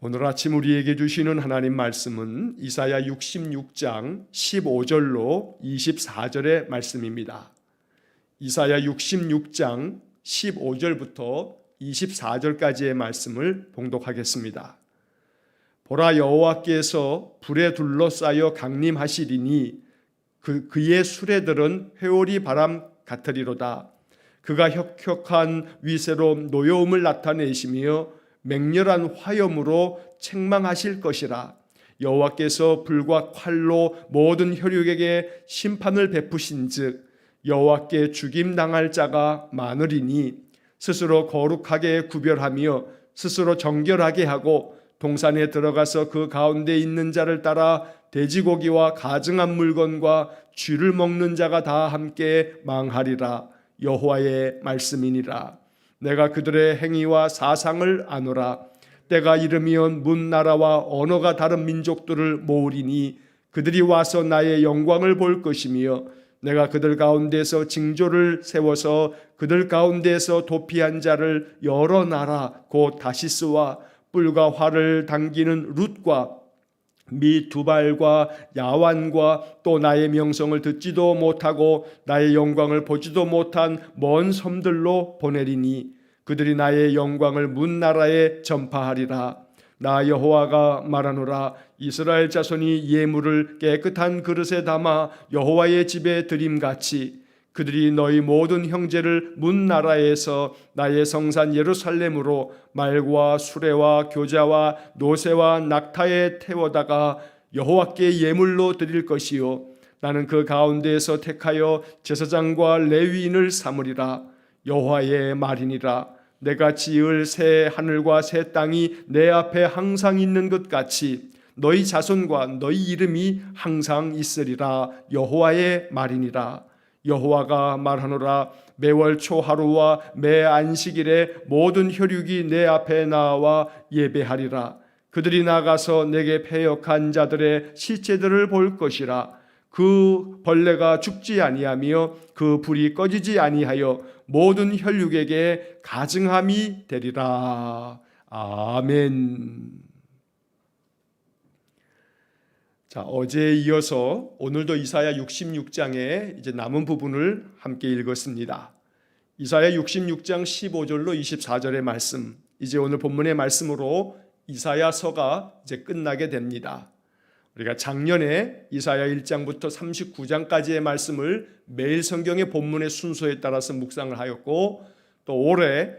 오늘 아침 우리에게 주시는 하나님 말씀은 이사야 66장 15절로 24절의 말씀입니다. 이사야 66장 15절부터 24절까지의 말씀을 봉독하겠습니다. 보라, 여호와께서 불에 둘러싸여 강림하시리니 그의 수레들은 회오리 바람 같으리로다. 그가 혁혁한 위세로 노여움을 나타내시며 맹렬한 화염으로 책망하실 것이라. 여호와께서 불과 칼로 모든 혈육에게 심판을 베푸신즉 여호와께 죽임당할 자가 많으리니 스스로 거룩하게 구별하며 스스로 정결하게 하고 동산에 들어가서 그 가운데 있는 자를 따라 돼지고기와 가증한 물건과 쥐를 먹는 자가 다 함께 망하리라. 여호와의 말씀이니라. 내가 그들의 행위와 사상을 아노라. 때가 이르면 문 나라와 언어가 다른 민족들을 모으리니 그들이 와서 나의 영광을 볼 것이며 내가 그들 가운데서 징조를 세워서 그들 가운데서 도피한 자를 여러 나라 곧 다시스와 뿔과 활을 당기는 룻과 미 두발과 야완과 또 나의 명성을 듣지도 못하고 나의 영광을 보지도 못한 먼 섬들로 보내리니 그들이 나의 영광을 문 나라에 전파하리라. 나 여호와가 말하노라. 이스라엘 자손이 예물을 깨끗한 그릇에 담아 여호와의 집에 드림같이 그들이 너희 모든 형제를 문 나라에서 나의 성산 예루살렘으로 말과 수레와 교자와 노새와 낙타에 태워다가 여호와께 예물로 드릴 것이요 나는 그 가운데에서 택하여 제사장과 레위인을 삼으리라. 여호와의 말이니라. 내가 지을 새 하늘과 새 땅이 내 앞에 항상 있는 것 같이 너희 자손과 너희 이름이 항상 있으리라. 여호와의 말이니라. 여호와가 말하노라. 매월 초하루와 매 안식일에 모든 혈육이 내 앞에 나와 예배하리라. 그들이 나가서 내게 패역한 자들의 시체들을 볼 것이라. 그 벌레가 죽지 아니하며 그 불이 꺼지지 아니하여 모든 혈육에게 가증함이 되리라. 아멘. 자, 어제에 이어서 오늘도 이사야 66장의 이제 남은 부분을 함께 읽었습니다. 이사야 66장 15절로 24절의 말씀, 이제 오늘 본문의 말씀으로 이사야서가 이제 끝나게 됩니다. 우리가 작년에 이사야 1장부터 39장까지의 말씀을 매일 성경의 본문의 순서에 따라서 묵상을 하였고, 또 올해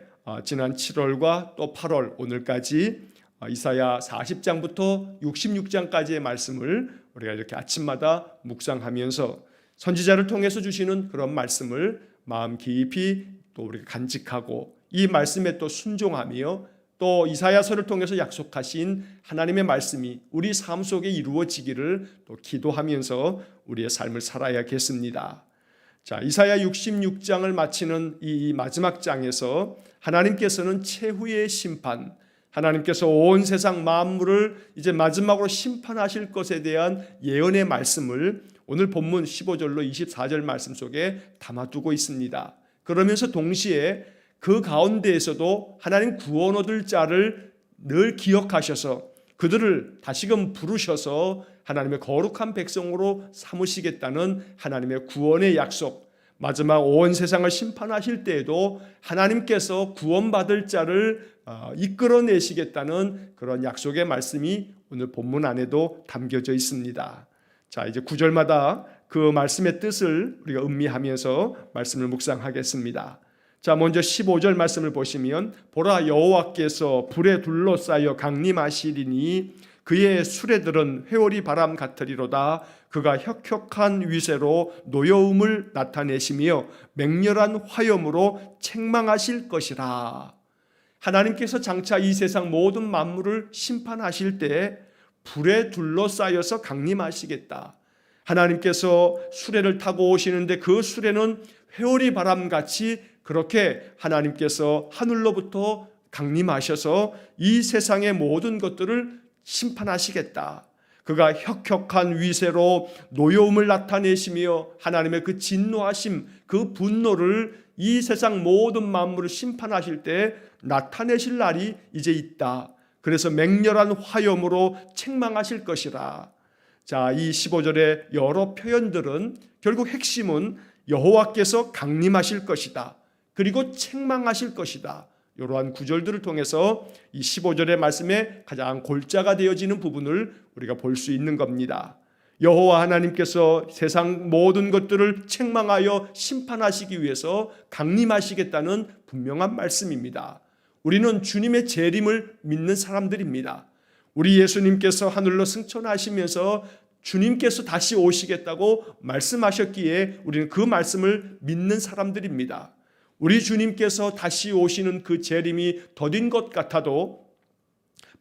지난 7월과 또 8월 오늘까지 이사야 40장부터 66장까지의 말씀을 우리가 이렇게 아침마다 묵상하면서 선지자를 통해서 주시는 그런 말씀을 마음 깊이 또 우리가 간직하고 이 말씀에 또 순종하며 또 이사야서를 통해서 약속하신 하나님의 말씀이 우리 삶 속에 이루어지기를 또 기도하면서 우리의 삶을 살아야겠습니다. 자, 이사야 66장을 마치는 이 마지막 장에서 하나님께서는 최후의 심판, 하나님께서 온 세상 만물을 이제 마지막으로 심판하실 것에 대한 예언의 말씀을 오늘 본문 15절로 24절 말씀 속에 담아두고 있습니다. 그러면서 동시에 그 가운데에서도 하나님 구원 얻을 자를 늘 기억하셔서 그들을 다시금 부르셔서 하나님의 거룩한 백성으로 삼으시겠다는 하나님의 구원의 약속, 마지막 온 세상을 심판하실 때에도 하나님께서 구원받을 자를 이끌어내시겠다는 그런 약속의 말씀이 오늘 본문 안에도 담겨져 있습니다. 자, 이제 구절마다 그 말씀의 뜻을 우리가 음미하면서 말씀을 묵상하겠습니다. 자, 먼저 15절 말씀을 보시면 보라, 여호와께서 불에 둘러싸여 강림하시리니 그의 수레들은 회오리 바람 같으리로다. 그가 혁혁한 위세로 노여움을 나타내시며 맹렬한 화염으로 책망하실 것이라. 하나님께서 장차 이 세상 모든 만물을 심판하실 때 불에 둘러싸여서 강림하시겠다. 하나님께서 수레를 타고 오시는데 그 수레는 회오리 바람같이 그렇게 하나님께서 하늘로부터 강림하셔서 이 세상의 모든 것들을 심판하시겠다. 그가 혁혁한 위세로 노여움을 나타내시며 하나님의 그 진노하심, 그 분노를 이 세상 모든 만물을 심판하실 때 나타내실 날이 이제 있다. 그래서 맹렬한 화염으로 책망하실 것이라. 자, 이 15절의 여러 표현들은 결국 핵심은 여호와께서 강림하실 것이다, 그리고 책망하실 것이다, 이러한 구절들을 통해서 이 15절의 말씀에 가장 골자가 되어지는 부분을 우리가 볼 수 있는 겁니다. 여호와 하나님께서 세상 모든 것들을 책망하여 심판하시기 위해서 강림하시겠다는 분명한 말씀입니다. 우리는 주님의 재림을 믿는 사람들입니다. 우리 예수님께서 하늘로 승천하시면서 주님께서 다시 오시겠다고 말씀하셨기에 우리는 그 말씀을 믿는 사람들입니다. 우리 주님께서 다시 오시는 그 재림이 더딘 것 같아도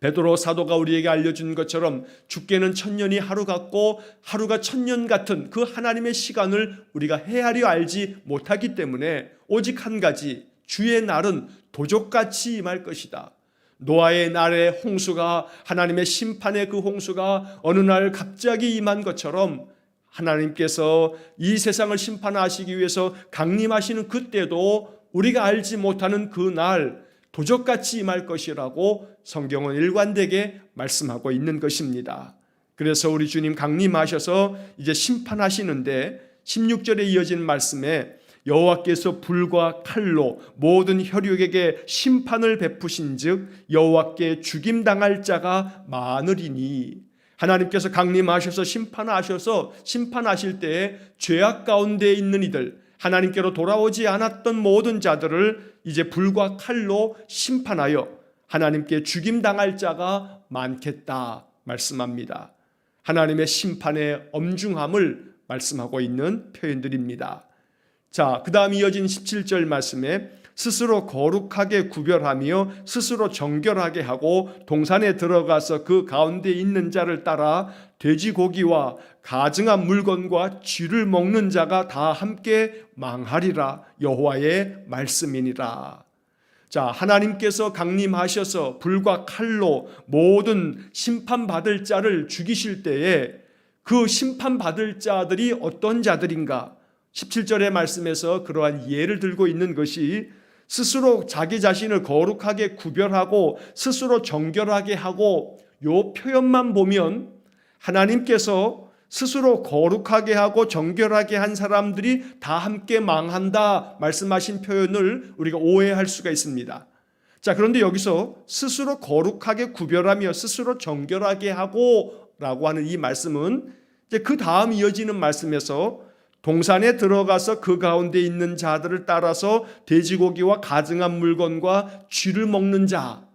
베드로 사도가 우리에게 알려준 것처럼 주께는 천년이 하루 같고 하루가 천년 같은 그 하나님의 시간을 우리가 헤아려 알지 못하기 때문에 오직 한 가지, 주의 날은 도적같이 임할 것이다. 노아의 날의 홍수가, 하나님의 심판의 그 홍수가 어느 날 갑자기 임한 것처럼 하나님께서 이 세상을 심판하시기 위해서 강림하시는 그때도 우리가 알지 못하는 그 날 도적같이 임할 것이라고 성경은 일관되게 말씀하고 있는 것입니다. 그래서 우리 주님 강림하셔서 이제 심판하시는데 16절에 이어진 말씀에 여호와께서 불과 칼로 모든 혈육에게 심판을 베푸신즉 여호와께 죽임당할 자가 많으리니, 하나님께서 강림하셔서 심판하실 때에 죄악 가운데 있는 이들, 하나님께로 돌아오지 않았던 모든 자들을 이제 불과 칼로 심판하여 하나님께 죽임당할 자가 많겠다 말씀합니다. 하나님의 심판의 엄중함을 말씀하고 있는 표현들입니다. 자, 그 다음 이어진 17절 말씀에 스스로 거룩하게 구별하며 스스로 정결하게 하고 동산에 들어가서 그 가운데 있는 자를 따라 돼지고기와 가증한 물건과 쥐를 먹는 자가 다 함께 망하리라. 여호와의 말씀이니라. 자, 하나님께서 강림하셔서 불과 칼로 모든 심판받을 자를 죽이실 때에 그 심판받을 자들이 어떤 자들인가? 17절의 말씀에서 그러한 예를 들고 있는 것이 스스로 자기 자신을 거룩하게 구별하고 스스로 정결하게 하고, 요 표현만 보면 하나님께서 스스로 거룩하게 하고 정결하게 한 사람들이 다 함께 망한다 말씀하신 표현을 우리가 오해할 수가 있습니다. 자, 그런데 여기서 스스로 거룩하게 구별하며 스스로 정결하게 하고 라고 하는 이 말씀은 이제 그 다음 이어지는 말씀에서 동산에 들어가서 그 가운데 있는 자들을 따라서 돼지고기와 가증한 물건과 쥐를 먹는 자,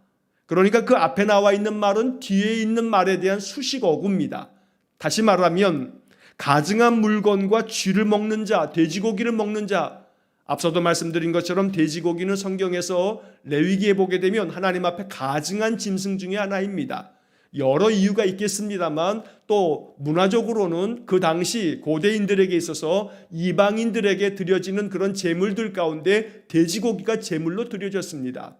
그러니까 그 앞에 나와 있는 말은 뒤에 있는 말에 대한 수식 어구입니다. 다시 말하면 가증한 물건과 쥐를 먹는 자, 돼지고기를 먹는 자, 앞서도 말씀드린 것처럼 돼지고기는 성경에서 레위기에 보게 되면 하나님 앞에 가증한 짐승 중에 하나입니다. 여러 이유가 있겠습니다만 또 문화적으로는 그 당시 고대인들에게 있어서 이방인들에게 드려지는 그런 제물들 가운데 돼지고기가 제물로 드려졌습니다.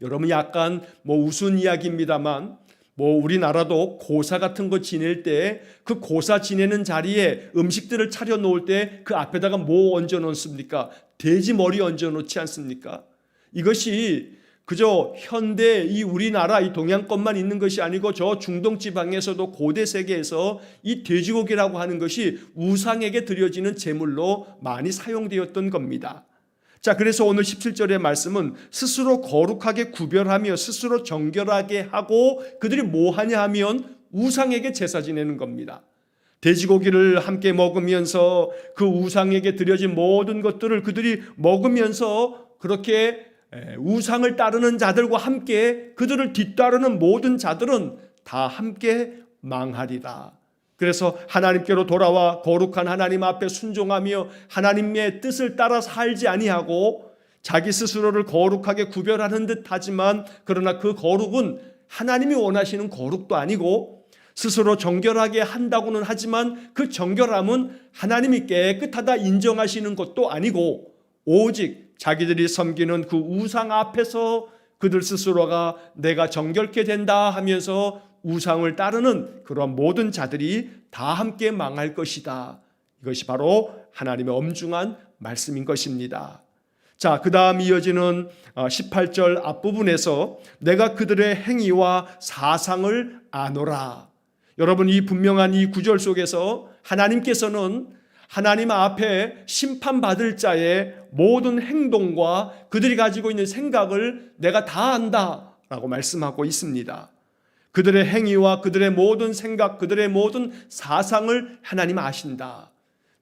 여러분, 약간 우스운 이야기입니다만 우리나라도 고사 같은 거 지낼 때 그 고사 지내는 자리에 음식들을 차려 놓을 때 그 앞에다가 뭐 얹어 놓습니까? 돼지 머리 얹어 놓지 않습니까? 이것이 그저 현대 이 우리나라 이 동양권만 있는 것이 아니고 저 중동 지방에서도 고대 세계에서 이 돼지고기라고 하는 것이 우상에게 드려지는 제물로 많이 사용되었던 겁니다. 자, 그래서 오늘 17절의 말씀은 스스로 거룩하게 구별하며 스스로 정결하게 하고 그들이 뭐 하냐 하면 우상에게 제사 지내는 겁니다. 돼지고기를 함께 먹으면서 그 우상에게 드려진 모든 것들을 그들이 먹으면서 그렇게 우상을 따르는 자들과 함께 그들을 뒤따르는 모든 자들은 다 함께 망하리라. 그래서 하나님께로 돌아와 거룩한 하나님 앞에 순종하며 하나님의 뜻을 따라 살지 아니하고 자기 스스로를 거룩하게 구별하는 듯 하지만 그러나 그 거룩은 하나님이 원하시는 거룩도 아니고 스스로 정결하게 한다고는 하지만 그 정결함은 하나님이 깨끗하다 인정하시는 것도 아니고 오직 자기들이 섬기는 그 우상 앞에서 그들 스스로가 내가 정결케 된다 하면서 우상을 따르는 그런 모든 자들이 다 함께 망할 것이다. 이것이 바로 하나님의 엄중한 말씀인 것입니다. 자, 그 다음 이어지는 18절 앞부분에서 내가 그들의 행위와 사상을 아노라. 여러분, 이 분명한 이 구절 속에서 하나님께서는 하나님 앞에 심판받을 자의 모든 행동과 그들이 가지고 있는 생각을 내가 다 안다 라고 말씀하고 있습니다. 그들의 행위와 그들의 모든 생각, 그들의 모든 사상을 하나님 아신다.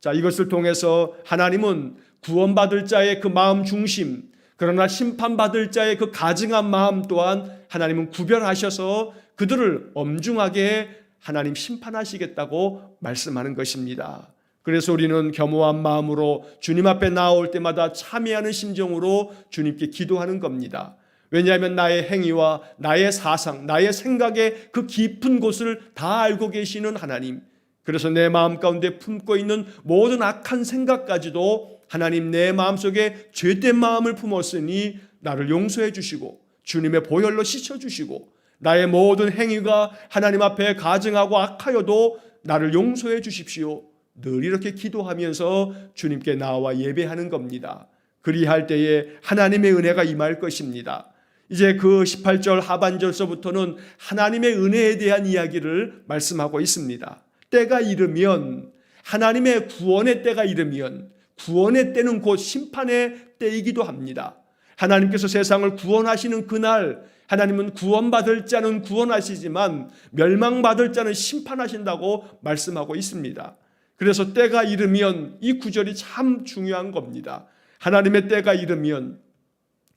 자, 이것을 통해서 하나님은 구원받을 자의 그 마음 중심, 그러나 심판받을 자의 그 가증한 마음 또한 하나님은 구별하셔서 그들을 엄중하게 하나님 심판하시겠다고 말씀하는 것입니다. 그래서 우리는 겸허한 마음으로 주님 앞에 나올 때마다 참여하는 심정으로 주님께 기도하는 겁니다. 왜냐하면 나의 행위와 나의 사상, 나의 생각의 그 깊은 곳을 다 알고 계시는 하나님, 그래서 내 마음 가운데 품고 있는 모든 악한 생각까지도 하나님 내 마음속에 죄된 마음을 품었으니 나를 용서해 주시고 주님의 보혈로 씻어주시고 나의 모든 행위가 하나님 앞에 가증하고 악하여도 나를 용서해 주십시오. 늘 이렇게 기도하면서 주님께 나와 예배하는 겁니다. 그리할 때에 하나님의 은혜가 임할 것입니다. 이제 그 18절 하반절서부터는 하나님의 은혜에 대한 이야기를 말씀하고 있습니다. 때가 이르면, 하나님의 구원의 때가 이르면, 구원의 때는 곧 심판의 때이기도 합니다. 하나님께서 세상을 구원하시는 그날 하나님은 구원받을 자는 구원하시지만 멸망받을 자는 심판하신다고 말씀하고 있습니다. 그래서 때가 이르면, 이 구절이 참 중요한 겁니다. 하나님의 때가 이르면,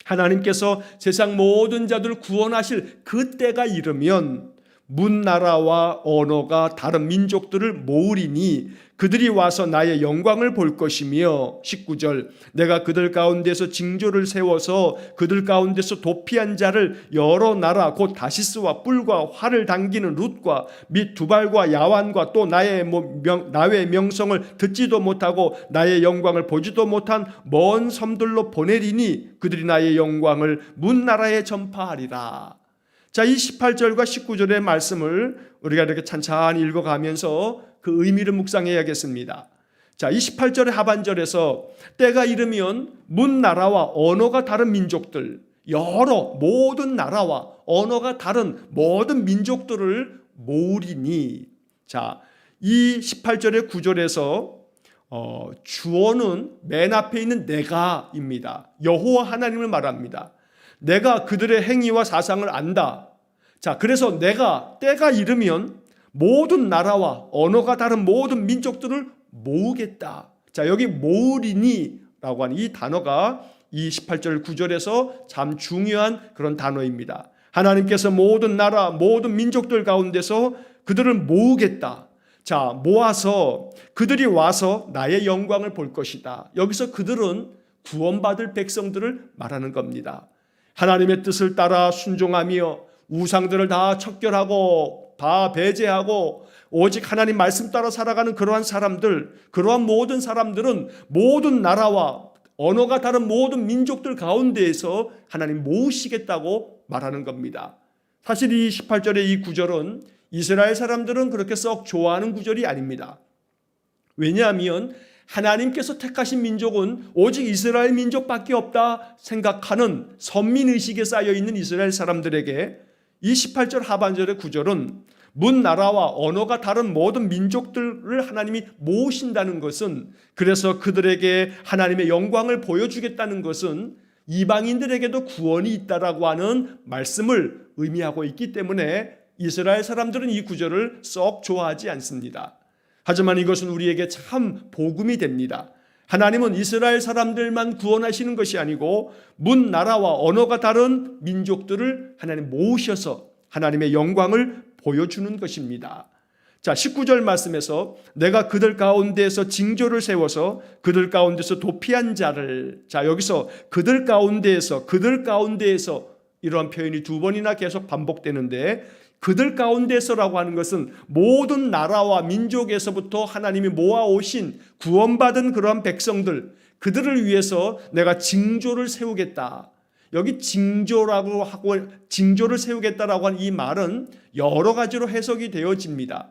하나님께서 세상 모든 자들을 구원하실 그 때가 이르면 문나라와 언어가 다른 민족들을 모으리니 그들이 와서 나의 영광을 볼 것이며, 19절 내가 그들 가운데서 징조를 세워서 그들 가운데서 도피한 자를 여러 나라 곧 다시스와 뿔과 활을 당기는 룻과 및 두발과 야완과 또 나의 명성을 듣지도 못하고 나의 영광을 보지도 못한 먼 섬들로 보내리니 그들이 나의 영광을 문나라에 전파하리라. 자, 이 18절과 19절의 말씀을 우리가 이렇게 찬찬히 읽어가면서 그 의미를 묵상해야겠습니다. 자, 이 18절의 하반절에서 때가 이르면 문나라와 언어가 다른 민족들, 여러 모든 나라와 언어가 다른 모든 민족들을 모으리니, 자, 이 18절의 구절에서 주어는 맨 앞에 있는 내가입니다. 여호와 하나님을 말합니다. 내가 그들의 행위와 사상을 안다. 자, 그래서 내가 때가 이르면 모든 나라와 언어가 다른 모든 민족들을 모으겠다. 자, 여기 모으리니 라고 하는 이 단어가 이 18절 9절에서 참 중요한 그런 단어입니다. 하나님께서 모든 나라, 모든 민족들 가운데서 그들을 모으겠다. 자, 모아서 그들이 와서 나의 영광을 볼 것이다. 여기서 그들은 구원받을 백성들을 말하는 겁니다. 하나님의 뜻을 따라 순종하며 우상들을 다 척결하고 다 배제하고 오직 하나님 말씀 따라 살아가는 그러한 사람들, 그러한 모든 사람들은 모든 나라와 언어가 다른 모든 민족들 가운데에서 하나님 모으시겠다고 말하는 겁니다. 사실 이 18절의 이 구절은 이스라엘 사람들은 그렇게 썩 좋아하는 구절이 아닙니다. 왜냐하면 하나님께서 택하신 민족은 오직 이스라엘 민족밖에 없다 생각하는 선민의식에 쌓여있는 이스라엘 사람들에게 이 18절 하반절의 구절은 문나라와 언어가 다른 모든 민족들을 하나님이 모으신다는 것은, 그래서 그들에게 하나님의 영광을 보여주겠다는 것은 이방인들에게도 구원이 있다라고 하는 말씀을 의미하고 있기 때문에 이스라엘 사람들은 이 구절을 썩 좋아하지 않습니다. 하지만 이것은 우리에게 참 복음이 됩니다. 하나님은 이스라엘 사람들만 구원하시는 것이 아니고 문나라와 언어가 다른 민족들을 하나님 모으셔서 하나님의 영광을 보여주는 것입니다. 자, 19절 말씀에서 내가 그들 가운데에서 징조를 세워서 그들 가운데서 도피한 자를, 자, 여기서 그들 가운데에서 이러한 표현이 두 번이나 계속 반복되는데, 그들 가운데서라고 하는 것은 모든 나라와 민족에서부터 하나님이 모아오신 구원받은 그러한 백성들, 그들을 위해서 내가 징조를 세우겠다. 여기 징조라고 하고 징조를 세우겠다라고 하는 이 말은 여러 가지로 해석이 되어집니다.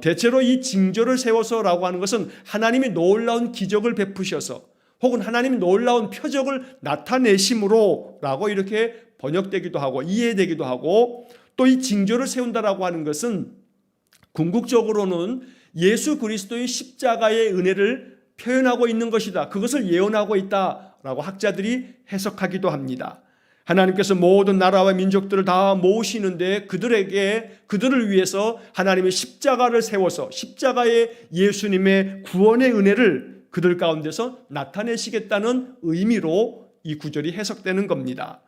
대체로 이 징조를 세워서라고 하는 것은 하나님이 놀라운 기적을 베푸셔서 혹은 하나님이 놀라운 표적을 나타내심으로 라고 이렇게 번역되기도 하고 이해되기도 하고, 또 이 징조를 세운다라고 하는 것은 궁극적으로는 예수 그리스도의 십자가의 은혜를 표현하고 있는 것이다, 그것을 예언하고 있다라고 학자들이 해석하기도 합니다. 하나님께서 모든 나라와 민족들을 다 모으시는데 그들을 위해서 하나님의 십자가를 세워서 십자가의 예수님의 구원의 은혜를 그들 가운데서 나타내시겠다는 의미로 이 구절이 해석되는 겁니다.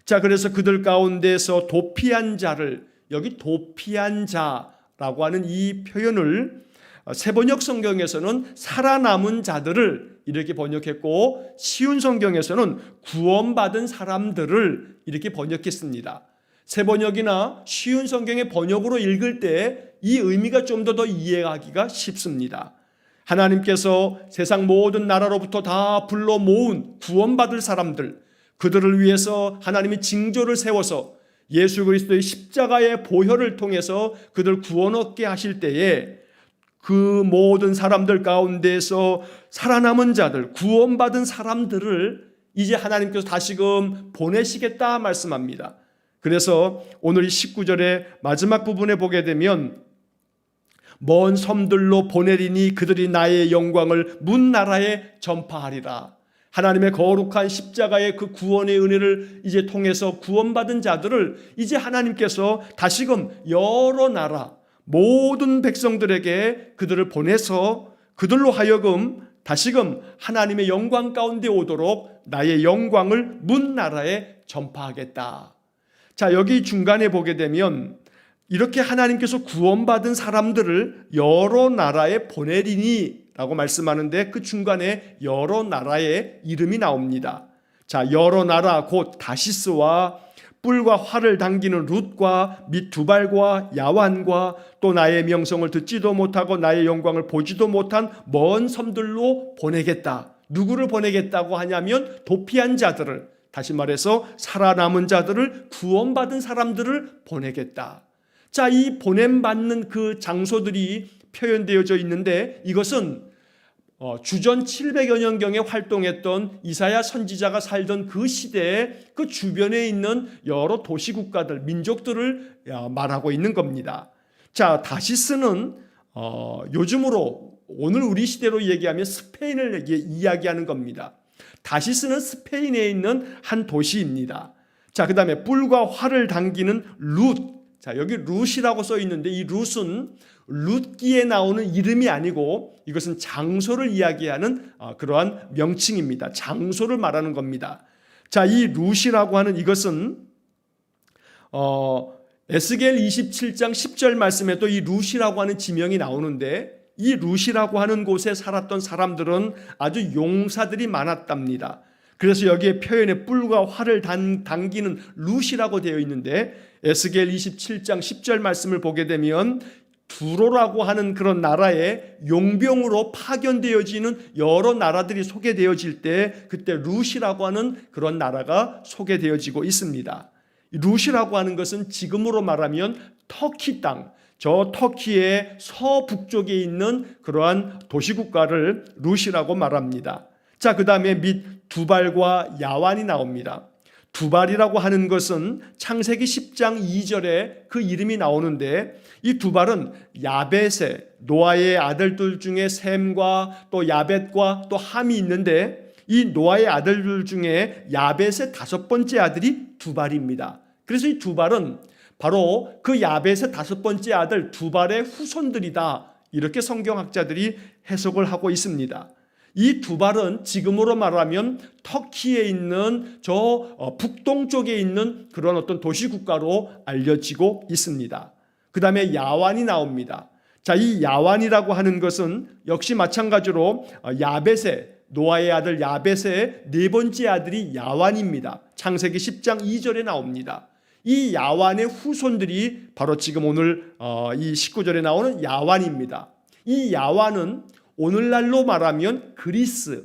자, 그래서 그들 가운데서 도피한 자를, 여기 도피한 자라고 하는 이 표현을 세번역 성경에서는 살아남은 자들을 이렇게 번역했고, 쉬운 성경에서는 구원받은 사람들을 이렇게 번역했습니다. 세번역이나 쉬운 성경의 번역으로 읽을 때 이 의미가 좀 더 이해하기가 쉽습니다. 하나님께서 세상 모든 나라로부터 다 불러 모은 구원받을 사람들, 그들을 위해서 하나님이 징조를 세워서 예수 그리스도의 십자가의 보혈을 통해서 그들 구원 얻게 하실 때에 그 모든 사람들 가운데서 살아남은 자들, 구원받은 사람들을 이제 하나님께서 다시금 보내시겠다 말씀합니다. 그래서 오늘 이 19절의 마지막 부분에 보게 되면 먼 섬들로 보내리니 그들이 나의 영광을 문 나라에 전파하리라. 하나님의 거룩한 십자가의 그 구원의 은혜를 이제 통해서 구원받은 자들을 이제 하나님께서 다시금 여러 나라 모든 백성들에게 그들을 보내서 그들로 하여금 다시금 하나님의 영광 가운데 오도록 나의 영광을 문 나라에 전파하겠다. 자, 여기 중간에 보게 되면 이렇게 하나님께서 구원받은 사람들을 여러 나라에 보내리니 라고 말씀하는데 그 중간에 여러 나라의 이름이 나옵니다. 자, 여러 나라 곧 다시스와 뿔과 활을 당기는 룻과 및 두발과 야완과 또 나의 명성을 듣지도 못하고 나의 영광을 보지도 못한 먼 섬들로 보내겠다. 누구를 보내겠다고 하냐면 도피한 자들을, 다시 말해서 살아남은 자들을, 구원받은 사람들을 보내겠다. 자, 이 보냄받는 그 장소들이 표현되어져 있는데 이것은 주전 700여 년경에 활동했던 이사야 선지자가 살던 그 시대에 그 주변에 있는 여러 도시국가들, 민족들을 말하고 있는 겁니다. 자, 다시스는 요즘으로 오늘 우리 시대로 얘기하면 스페인을 이야기하는 겁니다. 다시스는 스페인에 있는 한 도시입니다. 자, 그 다음에 뿔과 활을 당기는 룻. 자, 여기 룻이라고 써 있는데 이 룻은 룻기에 나오는 이름이 아니고 이것은 장소를 이야기하는 그러한 명칭입니다. 장소를 말하는 겁니다. 자, 이 룻이라고 하는 이것은 에스겔 27장 10절 말씀에도 이 룻이라고 하는 지명이 나오는데 이 룻이라고 하는 곳에 살았던 사람들은 아주 용사들이 많았답니다. 그래서 여기에 표현에 뿔과 활을 당기는 룻이라고 되어 있는데 에스겔 27장 10절 말씀을 보게 되면 두로라고 하는 그런 나라에 용병으로 파견되어지는 여러 나라들이 소개되어질 때 그때 룻이라고 하는 그런 나라가 소개되어지고 있습니다. 룻이라고 하는 것은 지금으로 말하면 터키 땅, 저 터키의 서북쪽에 있는 그러한 도시국가를 룻이라고 말합니다. 자, 그 다음에 및 두발과 야완이 나옵니다. 두발이라고 하는 것은 창세기 10장 2절에 그 이름이 나오는데 이 두발은 야벳의 노아의 아들들 중에 셈과 또 야벳과 또 함이 있는데 이 노아의 아들들 중에 야벳의 5번째 아들이 두발입니다. 그래서 이 두발은 바로 그 야벳의 5번째 아들 두발의 후손들이다. 이렇게 성경학자들이 해석을 하고 있습니다. 이 두발은 지금으로 말하면 터키에 있는 저 북동쪽에 있는 그런 어떤 도시국가로 알려지고 있습니다. 그 다음에 야완이 나옵니다. 자, 이 야완이라고 하는 것은 역시 마찬가지로 야벳의 노아의 아들 야벳의 4번째 아들이 야완입니다. 창세기 10장 2절에 나옵니다. 이 야완의 후손들이 바로 지금 오늘 이 19절에 나오는 야완입니다. 이 야완은 오늘날로 말하면 그리스,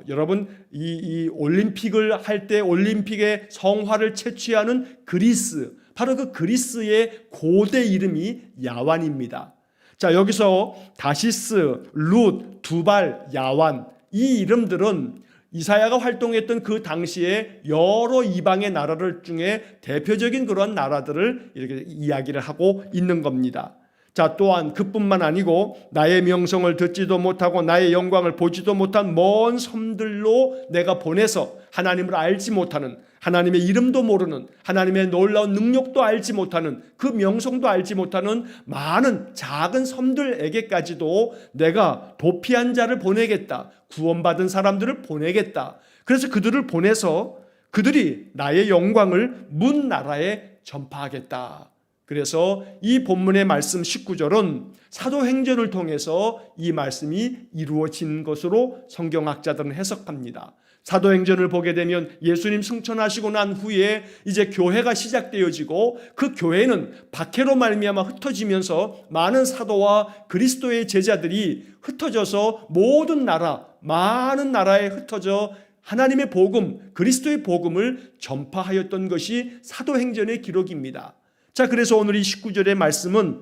여러분 이 올림픽을 할 때 올림픽의 성화를 채취하는 그리스, 바로 그 그리스의 고대 이름이 야완입니다. 자, 여기서 다시스, 룻, 두발, 야완 이 이름들은 이사야가 활동했던 그 당시에 여러 이방의 나라들 중에 대표적인 그런 나라들을 이렇게 이야기를 하고 있는 겁니다. 자, 또한 그뿐만 아니고 나의 명성을 듣지도 못하고 나의 영광을 보지도 못한 먼 섬들로 내가 보내서 하나님을 알지 못하는, 하나님의 이름도 모르는, 하나님의 놀라운 능력도 알지 못하는, 그 명성도 알지 못하는 많은 작은 섬들에게까지도 내가 도피한 자를 보내겠다. 구원받은 사람들을 보내겠다. 그래서 그들을 보내서 그들이 나의 영광을 문 나라에 전파하겠다. 그래서 이 본문의 말씀 19절은 사도행전을 통해서 이 말씀이 이루어진 것으로 성경학자들은 해석합니다. 사도행전을 보게 되면 예수님 승천하시고 난 후에 이제 교회가 시작되어지고 그 교회는 박해로 말미암아 흩어지면서 많은 사도와 그리스도의 제자들이 흩어져서 모든 나라, 많은 나라에 흩어져 하나님의 복음, 그리스도의 복음을 전파하였던 것이 사도행전의 기록입니다. 자, 그래서 오늘 이 19절의 말씀은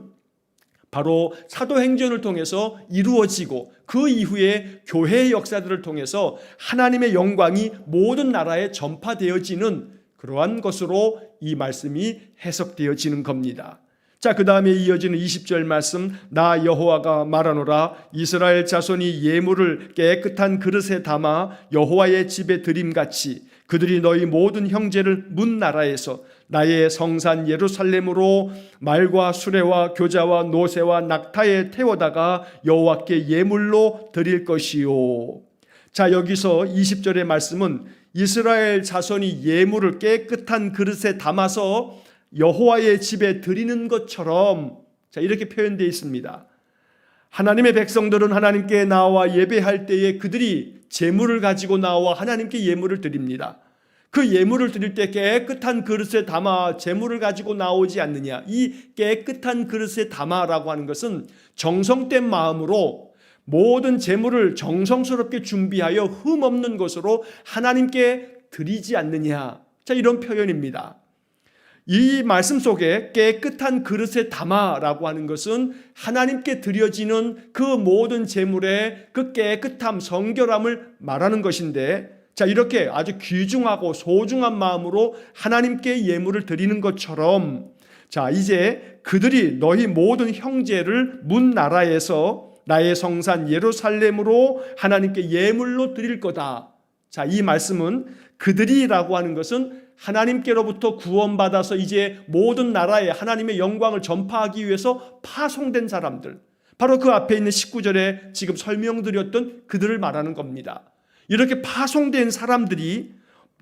바로 사도행전을 통해서 이루어지고 그 이후에 교회의 역사들을 통해서 하나님의 영광이 모든 나라에 전파되어지는 그러한 것으로 이 말씀이 해석되어지는 겁니다. 자, 그 다음에 이어지는 20절 말씀, 나 여호와가 말하노라 이스라엘 자손이 예물을 깨끗한 그릇에 담아 여호와의 집에 드림같이 그들이 너희 모든 형제를 문 나라에서 나의 성산 예루살렘으로 말과 수레와 교자와 노새와 낙타에 태워다가 여호와께 예물로 드릴 것이요. 자, 여기서 20절의 말씀은 이스라엘 자손이 예물을 깨끗한 그릇에 담아서 여호와의 집에 드리는 것처럼, 자, 이렇게 표현되어 있습니다. 하나님의 백성들은 하나님께 나와 예배할 때에 그들이 제물을 가지고 나와 하나님께 예물을 드립니다. 그 예물을 드릴 때 깨끗한 그릇에 담아 제물을 가지고 나오지 않느냐. 이 깨끗한 그릇에 담아라고 하는 것은 정성된 마음으로 모든 제물을 정성스럽게 준비하여 흠 없는 것으로 하나님께 드리지 않느냐. 자, 이런 표현입니다. 이 말씀 속에 깨끗한 그릇에 담아라고 하는 것은 하나님께 드려지는 그 모든 제물의 그 깨끗함, 성결함을 말하는 것인데, 자, 이렇게 아주 귀중하고 소중한 마음으로 하나님께 예물을 드리는 것처럼, 자, 이제 그들이 너희 모든 형제를 문 나라에서 나의 성산 예루살렘으로 하나님께 예물로 드릴 거다. 자, 이 말씀은 그들이라고 하는 것은 하나님께로부터 구원받아서 이제 모든 나라에 하나님의 영광을 전파하기 위해서 파송된 사람들, 바로 그 앞에 있는 19절에 지금 설명드렸던 그들을 말하는 겁니다. 이렇게 파송된 사람들이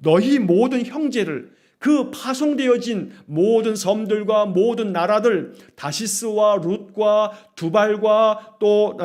너희 모든 형제를, 그 파송되어진 모든 섬들과 모든 나라들, 다시스와 룻과 두발과 또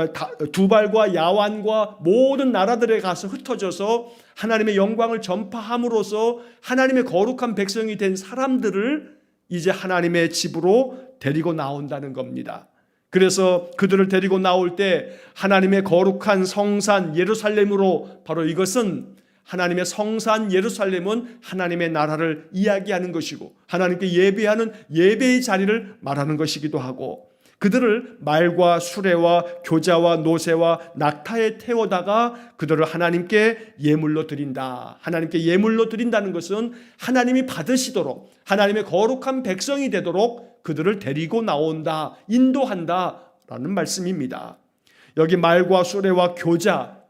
두발과 야완과 모든 나라들에 가서 흩어져서 하나님의 영광을 전파함으로써 하나님의 거룩한 백성이 된 사람들을 이제 하나님의 집으로 데리고 나온다는 겁니다. 그래서 그들을 데리고 나올 때 하나님의 거룩한 성산 예루살렘으로, 바로 이것은 하나님의 성산 예루살렘은 하나님의 나라를 이야기하는 것이고 하나님께 예배하는 예배의 자리를 말하는 것이기도 하고, 그들을 말과 수레와 교자와 노새와 낙타에 태워다가 그들을 하나님께 예물로 드린다. 하나님께 예물로 드린다는 것은 하나님이 받으시도록 하나님의 거룩한 백성이 되도록 그들을 데리고 나온다, 인도한다 라는 말씀입니다. 여기 말과 수레와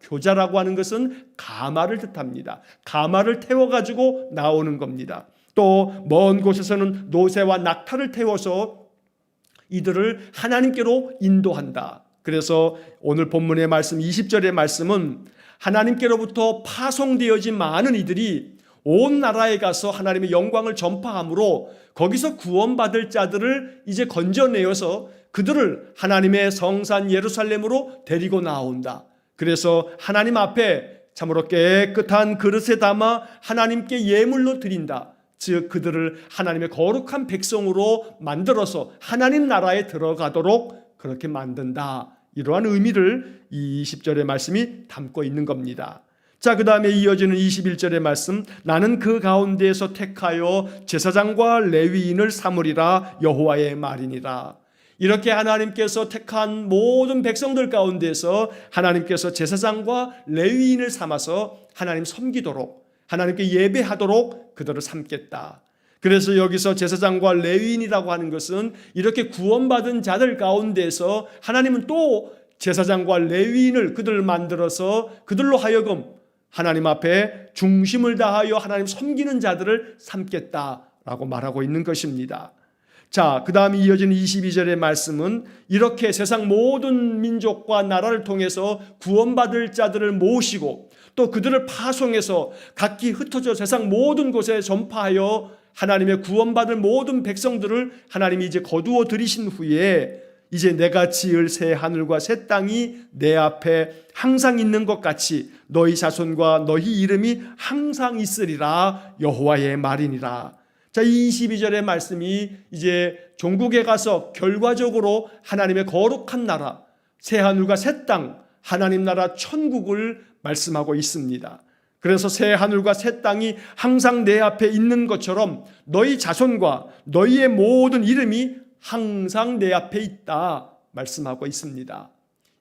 교자라고 하는 것은 가마를 뜻합니다. 가마를 태워가지고 나오는 겁니다. 또 먼 곳에서는 노새와 낙타를 태워서 이들을 하나님께로 인도한다. 그래서 오늘 본문의 말씀 20절의 말씀은 하나님께로부터 파송되어진 많은 이들이 온 나라에 가서 하나님의 영광을 전파함으로 거기서 구원받을 자들을 이제 건져내어서 그들을 하나님의 성산 예루살렘으로 데리고 나온다. 그래서 하나님 앞에 참으로 깨끗한 그릇에 담아 하나님께 예물로 드린다. 즉 그들을 하나님의 거룩한 백성으로 만들어서 하나님 나라에 들어가도록 그렇게 만든다. 이러한 의미를 이 20절의 말씀이 담고 있는 겁니다. 자, 그 다음에 이어지는 21절의 말씀, 나는 그 가운데에서 택하여 제사장과 레위인을 삼으리라 여호와의 말이니라. 이렇게 하나님께서 택한 모든 백성들 가운데서 하나님께서 제사장과 레위인을 삼아서 하나님 섬기도록, 하나님께 예배하도록 그들을 삼겠다. 그래서 여기서 제사장과 레위인이라고 하는 것은 이렇게 구원받은 자들 가운데서 하나님은 또 제사장과 레위인을 그들을 만들어서 그들로 하여금 하나님 앞에 중심을 다하여 하나님 섬기는 자들을 삼겠다라고 말하고 있는 것입니다. 자, 그 다음에 이어지는 22절의 말씀은 이렇게 세상 모든 민족과 나라를 통해서 구원받을 자들을 모으시고 또 그들을 파송해서 각기 흩어져 세상 모든 곳에 전파하여 하나님의 구원받을 모든 백성들을 하나님이 이제 거두어 들이신 후에 이제 내가 지을 새 하늘과 새 땅이 내 앞에 항상 있는 것 같이 너희 자손과 너희 이름이 항상 있으리라 여호와의 말이니라. 자, 이 22절의 말씀이 이제 종국에 가서 결과적으로 하나님의 거룩한 나라, 새 하늘과 새 땅, 하나님 나라 천국을 말씀하고 있습니다. 그래서 새 하늘과 새 땅이 항상 내 앞에 있는 것처럼 너희 자손과 너희의 모든 이름이 항상 내 앞에 있다 말씀하고 있습니다.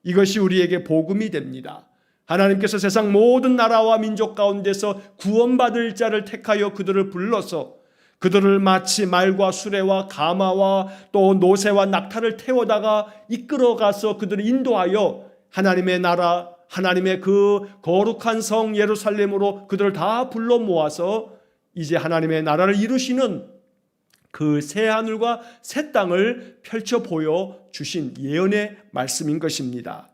이것이 우리에게 복음이 됩니다. 하나님께서 세상 모든 나라와 민족 가운데서 구원받을 자를 택하여 그들을 불러서 그들을 마치 말과 수레와 가마와 또 노새와 낙타를 태워다가 이끌어가서 그들을 인도하여 하나님의 나라, 하나님의 그 거룩한 성 예루살렘으로 그들을 다 불러 모아서 이제 하나님의 나라를 이루시는 그 새 하늘과 새 땅을 펼쳐 보여 주신 예언의 말씀인 것입니다.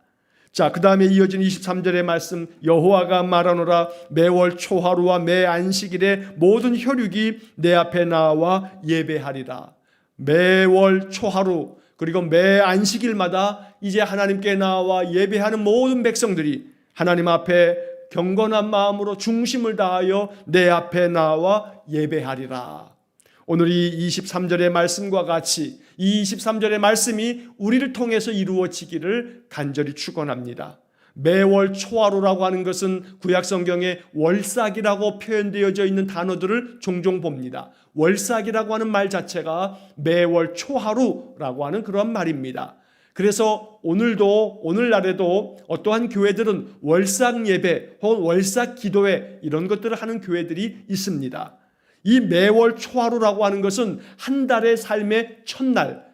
자, 그 다음에 이어지는 23절의 말씀, 여호와가 말하노라 매월 초하루와 매 안식일에 모든 혈육이 내 앞에 나와 예배하리라. 매월 초하루 그리고 매 안식일마다 이제 하나님께 나와 예배하는 모든 백성들이 하나님 앞에 경건한 마음으로 중심을 다하여 내 앞에 나와 예배하리라. 오늘 이 23절의 말씀과 같이 이 23절의 말씀이 우리를 통해서 이루어지기를 간절히 축원합니다. 매월 초하루라고 하는 것은 구약 성경에 월삭이라고 표현되어져 있는 단어들을 종종 봅니다. 월삭이라고 하는 말 자체가 매월 초하루라고 하는 그런 말입니다. 그래서 오늘날에도 어떠한 교회들은 월삭 예배 혹은 월삭 기도회 이런 것들을 하는 교회들이 있습니다. 이 매월 초하루라고 하는 것은 한 달의 삶의 첫날,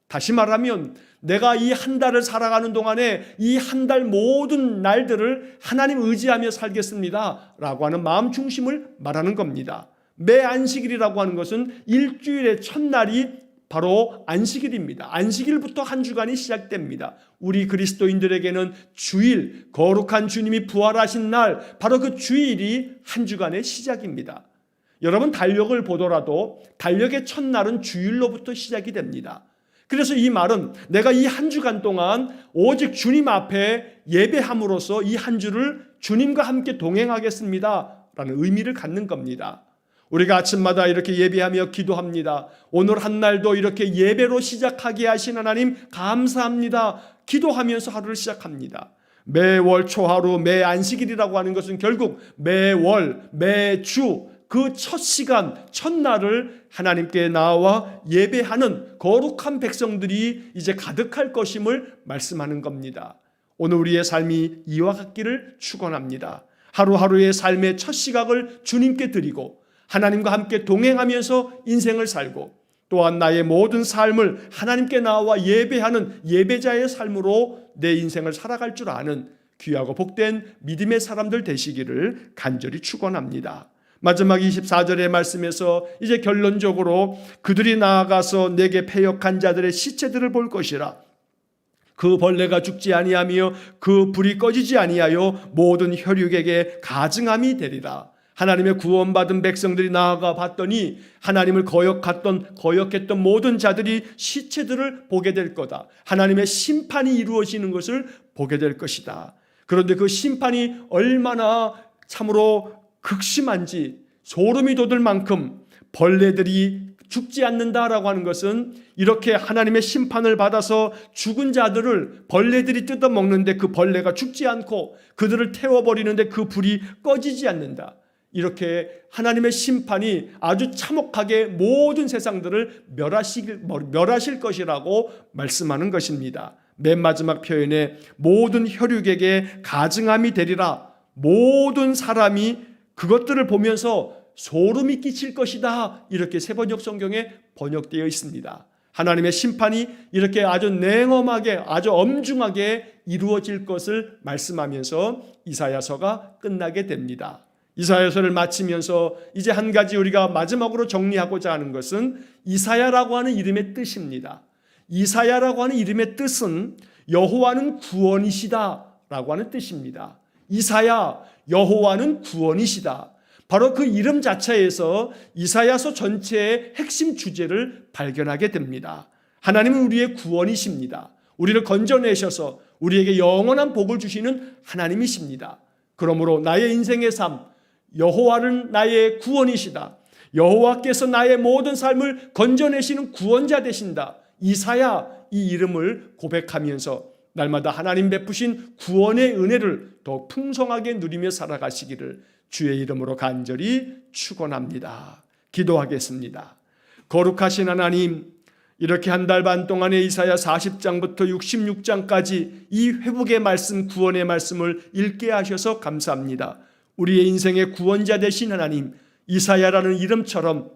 다시 말하면 내가 이 한 달을 살아가는 동안에 이 한 달 모든 날들을 하나님 의지하며 살겠습니다 라고 하는 마음 중심을 말하는 겁니다. 매 안식일이라고 하는 것은 일주일의 첫날이 바로 안식일입니다. 안식일부터 한 주간이 시작됩니다. 우리 그리스도인들에게는 주일, 거룩한 주님이 부활하신 날, 바로 그 주일이 한 주간의 시작입니다. 여러분 달력을 보더라도 달력의 첫날은 주일로부터 시작이 됩니다. 그래서 이 말은 내가 이 한 주간 동안 오직 주님 앞에 예배함으로써 이 한 주를 주님과 함께 동행하겠습니다 라는 의미를 갖는 겁니다. 우리가 아침마다 이렇게 예배하며 기도합니다. 오늘 한 날도 이렇게 예배로 시작하게 하신 하나님 감사합니다. 기도하면서 하루를 시작합니다. 매월 초하루 매 안식일이라고 하는 것은 결국 매월 매주 그 첫 시간, 첫날을 하나님께 나와 예배하는 거룩한 백성들이 이제 가득할 것임을 말씀하는 겁니다. 오늘 우리의 삶이 이와 같기를 축원합니다. 하루하루의 삶의 첫 시각을 주님께 드리고 하나님과 함께 동행하면서 인생을 살고 또한 나의 모든 삶을 하나님께 나와 예배하는 예배자의 삶으로 내 인생을 살아갈 줄 아는 귀하고 복된 믿음의 사람들 되시기를 간절히 축원합니다. 마지막 24절의 말씀에서 이제 결론적으로 그들이 나아가서 내게 패역한 자들의 시체들을 볼 것이라. 그 벌레가 죽지 아니하며 그 불이 꺼지지 아니하여 모든 혈육에게 가증함이 되리라. 하나님의 구원받은 백성들이 나아가 봤더니 하나님을 거역했던 모든 자들이 시체들을 보게 될 거다. 하나님의 심판이 이루어지는 것을 보게 될 것이다. 그런데 그 심판이 얼마나 참으로 극심한지 소름이 돋을 만큼 벌레들이 죽지 않는다라고 하는 것은 이렇게 하나님의 심판을 받아서 죽은 자들을 벌레들이 뜯어먹는데 그 벌레가 죽지 않고 그들을 태워버리는데 그 불이 꺼지지 않는다. 이렇게 하나님의 심판이 아주 참혹하게 모든 세상들을 멸하실 것이라고 말씀하는 것입니다. 맨 마지막 표현에 모든 혈육에게 가증함이 되리라. 모든 사람이 그것들을 보면서 소름이 끼칠 것이다. 이렇게 세번역 성경에 번역되어 있습니다. 하나님의 심판이 이렇게 아주 냉엄하게 아주 엄중하게 이루어질 것을 말씀하면서 이사야서가 끝나게 됩니다. 이사야서를 마치면서 이제 한 가지 우리가 마지막으로 정리하고자 하는 것은 이사야라고 하는 이름의 뜻입니다. 이사야라고 하는 이름의 뜻은 여호와는 구원이시다라고 하는 뜻입니다. 이사야, 여호와는 구원이시다. 바로 그 이름 자체에서 이사야서 전체의 핵심 주제를 발견하게 됩니다. 하나님은 우리의 구원이십니다. 우리를 건져내셔서 우리에게 영원한 복을 주시는 하나님이십니다. 그러므로 나의 인생의 삶, 여호와는 나의 구원이시다. 여호와께서 나의 모든 삶을 건져내시는 구원자 되신다. 이사야, 이 이름을 고백하면서 날마다 하나님 베푸신 구원의 은혜를 더욱 풍성하게 누리며 살아가시기를 주의 이름으로 간절히 축원합니다. 기도하겠습니다. 거룩하신 하나님, 이렇게 한 달 반 동안의 이사야 40장부터 66장까지 이 회복의 말씀, 구원의 말씀을 읽게 하셔서 감사합니다. 우리의 인생의 구원자 되신 하나님, 이사야라는 이름처럼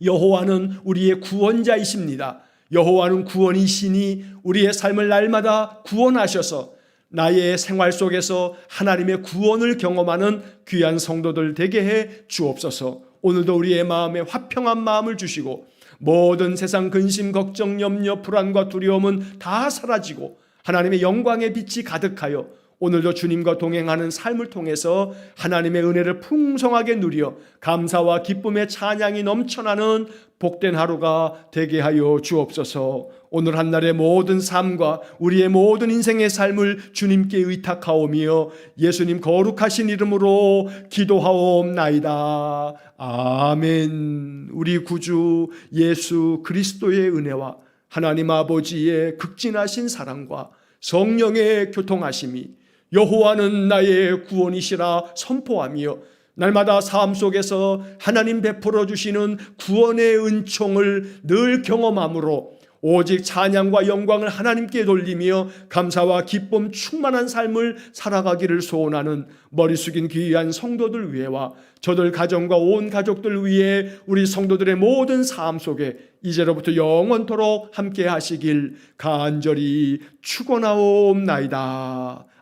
여호와는 우리의 구원자이십니다. 여호와는 구원이시니 우리의 삶을 날마다 구원하셔서 나의 생활 속에서 하나님의 구원을 경험하는 귀한 성도들 되게 해 주옵소서. 오늘도 우리의 마음에 화평한 마음을 주시고 모든 세상 근심, 걱정, 염려, 불안과 두려움은 다 사라지고 하나님의 영광의 빛이 가득하여 오늘도 주님과 동행하는 삶을 통해서 하나님의 은혜를 풍성하게 누려 감사와 기쁨의 찬양이 넘쳐나는 복된 하루가 되게 하여 주옵소서. 오늘 한날의 모든 삶과 우리의 모든 인생의 삶을 주님께 의탁하오며 예수님 거룩하신 이름으로 기도하옵나이다. 아멘. 우리 구주 예수 그리스도의 은혜와 하나님 아버지의 극진하신 사랑과 성령의 교통하심이 여호와는 나의 구원이시라 선포하며 날마다 삶 속에서 하나님 베풀어 주시는 구원의 은총을 늘 경험함으로 오직 찬양과 영광을 하나님께 돌리며 감사와 기쁨 충만한 삶을 살아가기를 소원하는 머리 숙인 귀한 성도들 위해와 저들 가정과 온 가족들 위해 우리 성도들의 모든 삶 속에 이제로부터 영원토록 함께 하시길 간절히 축원하옵나이다.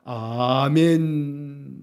아멘.